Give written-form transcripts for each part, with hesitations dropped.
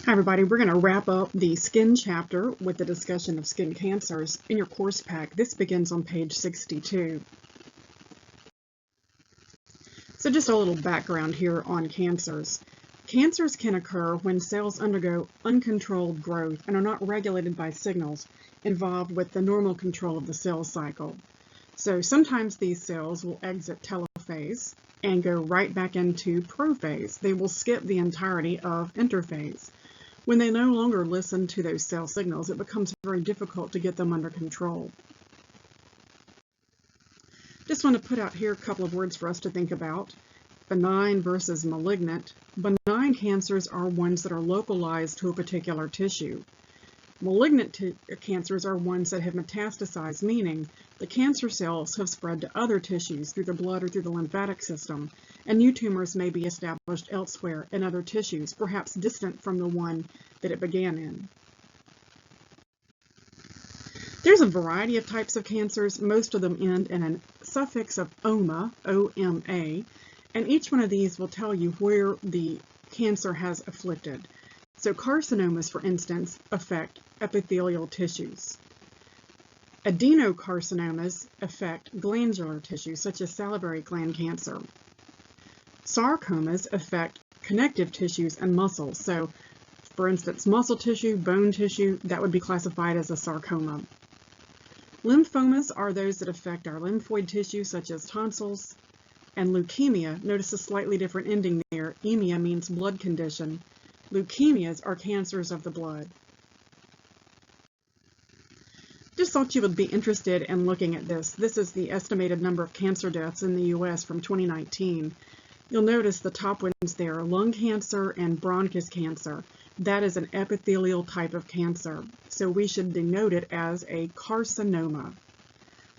Hi everybody, we're going to wrap up the skin chapter with the discussion of skin cancers in your course pack. This begins on page 62. So just a little background here on cancers. Cancers can occur when cells undergo uncontrolled growth and are not regulated by signals involved with the normal control of the cell cycle. So sometimes these cells will exit telophase and go right back into prophase. They will skip the entirety of interphase. When they no longer listen to those cell signals, it becomes very difficult to get them under control. Just want to put out here a couple of words for us to think about. Benign versus malignant. Benign cancers are ones that are localized to a particular tissue. Malignant cancers are ones that have metastasized, meaning the cancer cells have spread to other tissues through the blood or through the lymphatic system, and new tumors may be established elsewhere in other tissues, perhaps distant from the one that it began in. There's a variety of types of cancers. Most of them end in a suffix of oma, O-M-A, and each one of these will tell you where the cancer has afflicted. So carcinomas, for instance, affect epithelial tissues. Adenocarcinomas affect glandular tissues, such as salivary gland cancer. Sarcomas affect connective tissues and muscles. So, for instance, muscle tissue, bone tissue, that would be classified as a sarcoma. Lymphomas are those that affect our lymphoid tissue, such as tonsils. And leukemia, notice a slightly different ending there. Emia means blood condition. Leukemias are cancers of the blood. Just thought you would be interested in looking at this. This is the estimated number of cancer deaths in the U.S. from 2019. You'll notice the top ones there, lung cancer and bronchus cancer. That is an epithelial type of cancer, so we should denote it as a carcinoma.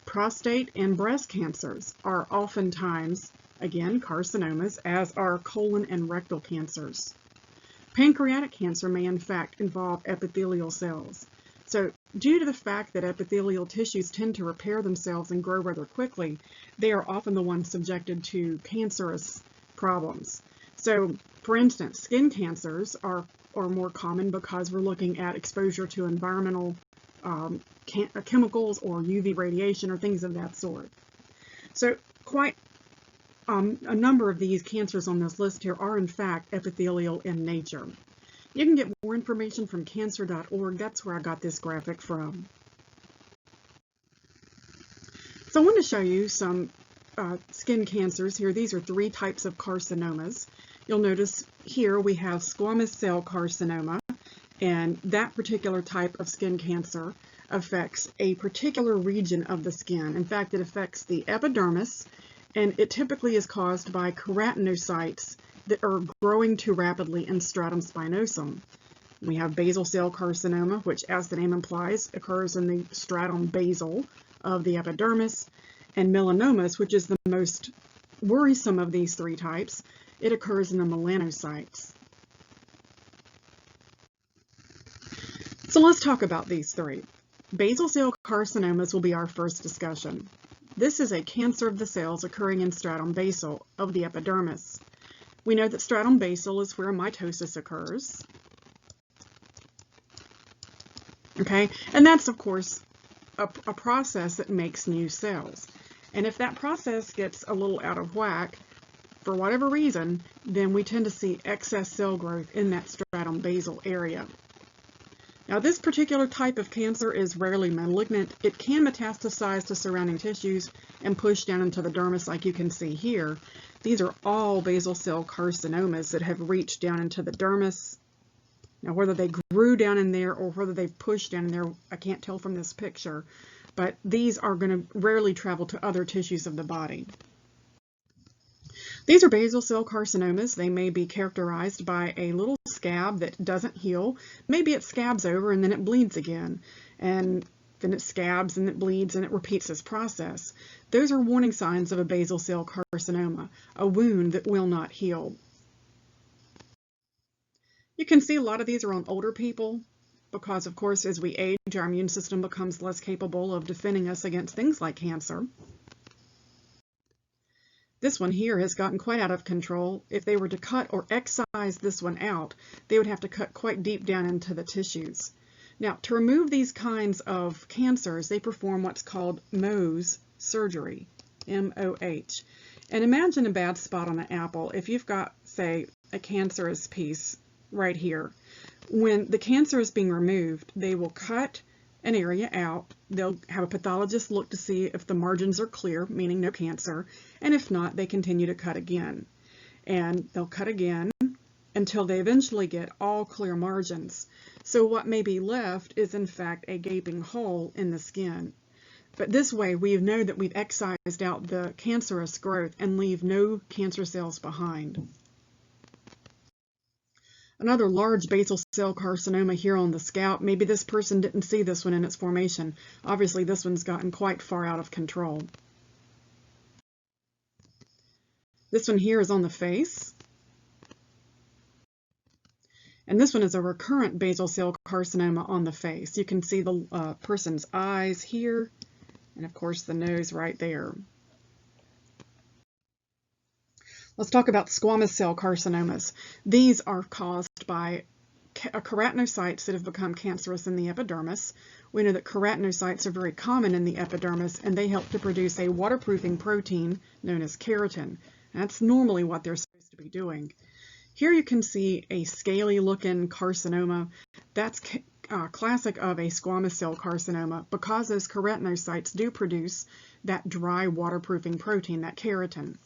Prostate and breast cancers are oftentimes, again, carcinomas, as are colon and rectal cancers. Pancreatic cancer may in fact involve epithelial cells. So due to the fact that epithelial tissues tend to repair themselves and grow rather quickly, they are often the ones subjected to cancerous problems. So for instance, skin cancers are more common because we're looking at exposure to environmental chemicals or UV radiation or things of that sort. So quite a number of these cancers on this list here are in fact epithelial in nature. You can get more information from cancer.org. That's where I got this graphic from. So I want to show you some skin cancers here. These are three types of carcinomas. You'll notice here we have squamous cell carcinoma, and that particular type of skin cancer affects a particular region of the skin. In fact, it affects the epidermis, and it typically is caused by keratinocytes that are growing too rapidly in stratum spinosum. We have basal cell carcinoma, which, as the name implies, occurs in the stratum basal of the epidermis, and melanomas, which is the most worrisome of these three types. It occurs in the melanocytes. So let's talk about these three. Basal cell carcinomas will be our first discussion. This is a cancer of the cells occurring in stratum basal of the epidermis. We know that stratum basal is where mitosis occurs. Okay, and that's of course a process that makes new cells. And if that process gets a little out of whack, for whatever reason, then we tend to see excess cell growth in that stratum basal area. Now, this particular type of cancer is rarely malignant. It can metastasize to surrounding tissues and push down into the dermis like you can see here. These are all basal cell carcinomas that have reached down into the dermis. Now, whether they grew down in there or whether they've pushed down in there, I can't tell from this picture, but these are going to rarely travel to other tissues of the body. These are basal cell carcinomas. They may be characterized by a little scab that doesn't heal. Maybe it scabs over and then it bleeds again, and then it scabs and it bleeds and it repeats this process. Those are warning signs of a basal cell carcinoma, a wound that will not heal. You can see a lot of these are on older people because, of course, as we age, our immune system becomes less capable of defending us against things like cancer. This one here has gotten quite out of control. If they were to cut or excise this one out, they would have to cut quite deep down into the tissues. Now, to remove these kinds of cancers, they perform what's called Mohs surgery, M-O-H. And imagine a bad spot on an apple. If you've got, say, a cancerous piece right here, when the cancer is being removed, they will cut an area out. They'll have a pathologist look to see if the margins are clear, meaning no cancer, and if not, they continue to cut again. And they'll cut again until they eventually get all clear margins. So what may be left is in fact a gaping hole in the skin. But this way we know that we've excised out the cancerous growth and leave no cancer cells behind. Another large basal cell carcinoma here on the scalp. Maybe this person didn't see this one in its formation. Obviously this one's gotten quite far out of control. This one here is on the face. And this one is a recurrent basal cell carcinoma on the face. You can see the person's eyes here, and of course the nose right there. Let's talk about squamous cell carcinomas. These are caused by keratinocytes that have become cancerous in the epidermis. We know that keratinocytes are very common in the epidermis, and they help to produce a waterproofing protein known as keratin. That's normally what they're supposed to be doing. Here you can see a scaly-looking carcinoma. That's classic of a squamous cell carcinoma because those keratinocytes do produce that dry waterproofing protein, that keratin.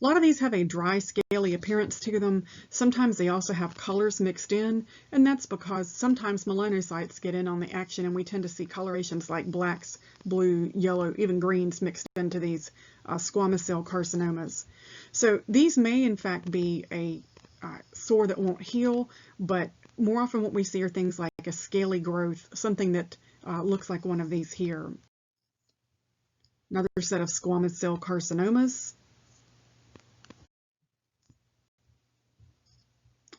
A lot of these have a dry, scaly appearance to them. Sometimes they also have colors mixed in, and that's because sometimes melanocytes get in on the action, and we tend to see colorations like blacks, blue, yellow, even greens mixed into these squamous cell carcinomas. So these may in fact be a sore that won't heal, but more often what we see are things like a scaly growth, something that looks like one of these here. Another set of squamous cell carcinomas.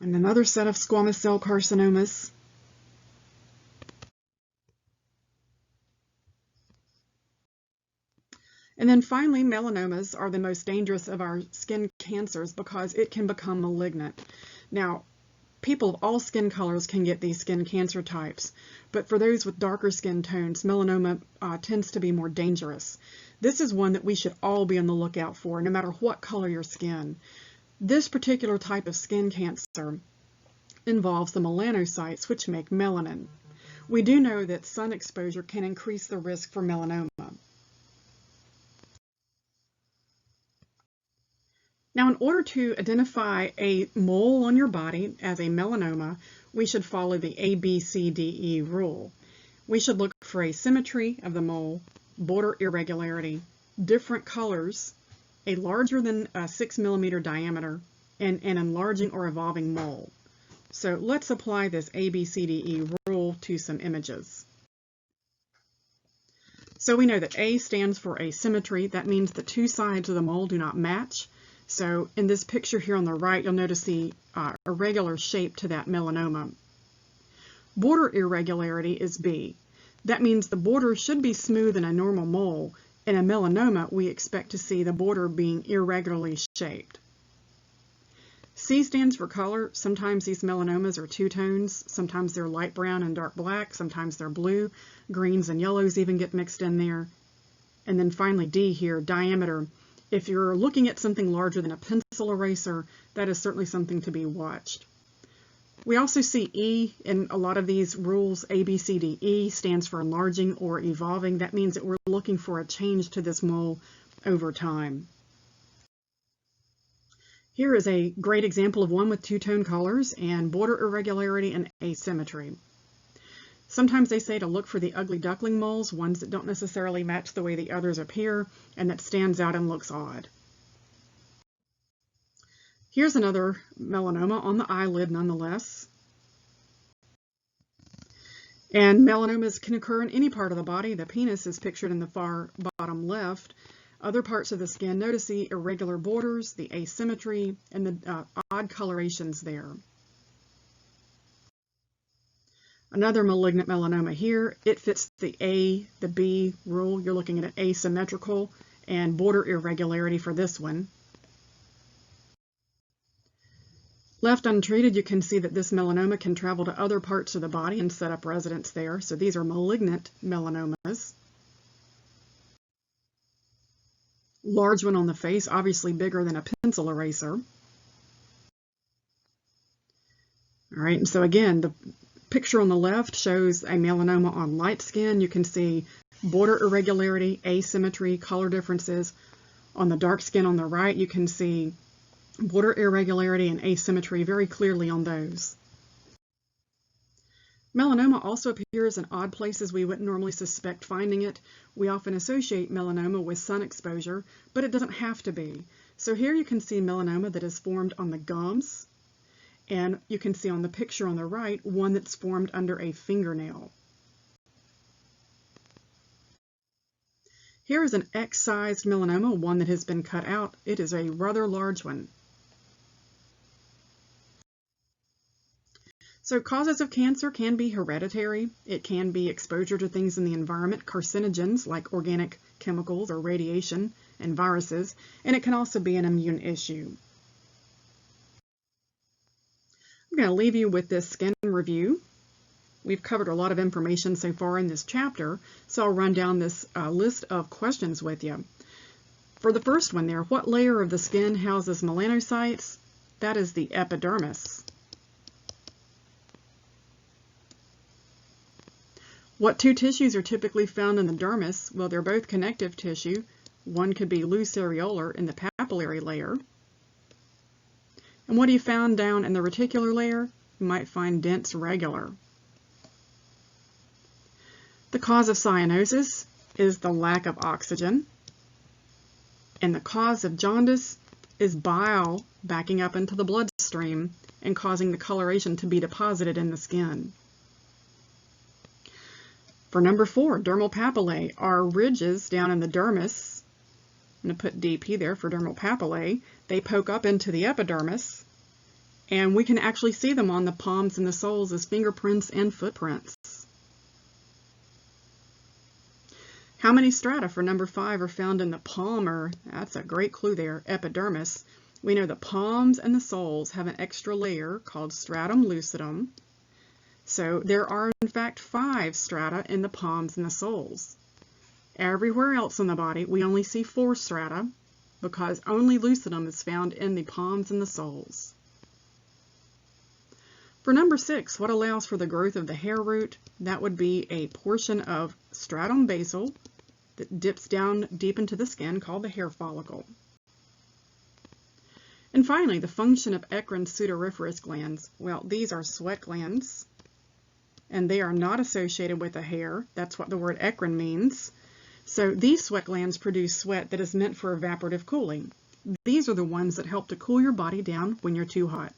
And another set of squamous cell carcinomas. And then finally, melanomas are the most dangerous of our skin cancers because it can become malignant. Now, people of all skin colors can get these skin cancer types, but for those with darker skin tones, melanoma tends to be more dangerous. This is one that we should all be on the lookout for, no matter what color your skin. This particular type of skin cancer involves the melanocytes, which make melanin. We do know that sun exposure can increase the risk for melanoma. Now, in order to identify a mole on your body as a melanoma, we should follow the ABCDE rule. We should look for asymmetry of the mole, border irregularity, different colors, a larger than 6 millimeter diameter, and an enlarging or evolving mole. So let's apply this ABCDE rule to some images. So we know that A stands for asymmetry. That means the two sides of the mole do not match. So in this picture here on the right, you'll notice the irregular shape to that melanoma. Border irregularity is B. That means the border should be smooth in a normal mole. In a melanoma, we expect to see the border being irregularly shaped. C stands for color. Sometimes these melanomas are two tones. Sometimes they're light brown and dark black. Sometimes they're blue. Greens and yellows even get mixed in there. And then finally D here, diameter. If you're looking at something larger than a pencil eraser, that is certainly something to be watched. We also see E in a lot of these rules. A, B, C, D, E stands for enlarging or evolving. That means that we're looking for a change to this mole over time. Here is a great example of one with two-tone colors and border irregularity and asymmetry. Sometimes they say to look for the ugly duckling moles, ones that don't necessarily match the way the others appear and that stands out and looks odd. Here's another melanoma on the eyelid nonetheless. And melanomas can occur in any part of the body. The penis is pictured in the far bottom left. Other parts of the skin, notice the irregular borders, the asymmetry, and the odd colorations there. Another malignant melanoma here. It fits the A, the B rule. You're looking at an asymmetrical and border irregularity for this one. Left untreated, you can see that this melanoma can travel to other parts of the body and set up residence there. So these are malignant melanomas. Large one on the face, obviously bigger than a pencil eraser. All right, and so again, the picture on the left shows a melanoma on light skin. You can see border irregularity, asymmetry, color differences. On the dark skin on the right, you can see border irregularity and asymmetry very clearly on those. Melanoma also appears in odd places we wouldn't normally suspect finding it. We often associate melanoma with sun exposure, but it doesn't have to be. So here you can see melanoma that is formed on the gums, and you can see on the picture on the right one that's formed under a fingernail. Here is an excised melanoma, one that has been cut out. It is a rather large one. So causes of cancer can be hereditary. It can be exposure to things in the environment, carcinogens like organic chemicals or radiation and viruses, and it can also be an immune issue. I'm going to leave you with this skin review. We've covered a lot of information so far in this chapter, so I'll run down this list of questions with you. For the first one there, what layer of the skin houses melanocytes? That is the epidermis. What two tissues are typically found in the dermis? Well, they're both connective tissue. One could be loose areolar in the papillary layer. And what do you find down in the reticular layer? You might find dense regular. The cause of cyanosis is the lack of oxygen. And the cause of jaundice is bile backing up into the bloodstream and causing the coloration to be deposited in the skin. For number 4, dermal papillae are ridges down in the dermis. I'm going to put DP there for dermal papillae. They poke up into the epidermis, and we can actually see them on the palms and the soles as fingerprints and footprints. How many strata for number 5 are found in the palmar? That's a great clue there, epidermis. We know the palms and the soles have an extra layer called stratum lucidum. So there are in fact 5 strata in the palms and the soles. Everywhere else in the body we only see 4 strata because only lucidum is found in the palms and the soles. For number 6, what allows for the growth of the hair root? That would be a portion of stratum basal that dips down deep into the skin called the hair follicle. And finally, the function of eccrine sudoriferous glands. Well, these are sweat glands, and they are not associated with the hair. That's what the word eccrine means. So these sweat glands produce sweat that is meant for evaporative cooling. These are the ones that help to cool your body down when you're too hot.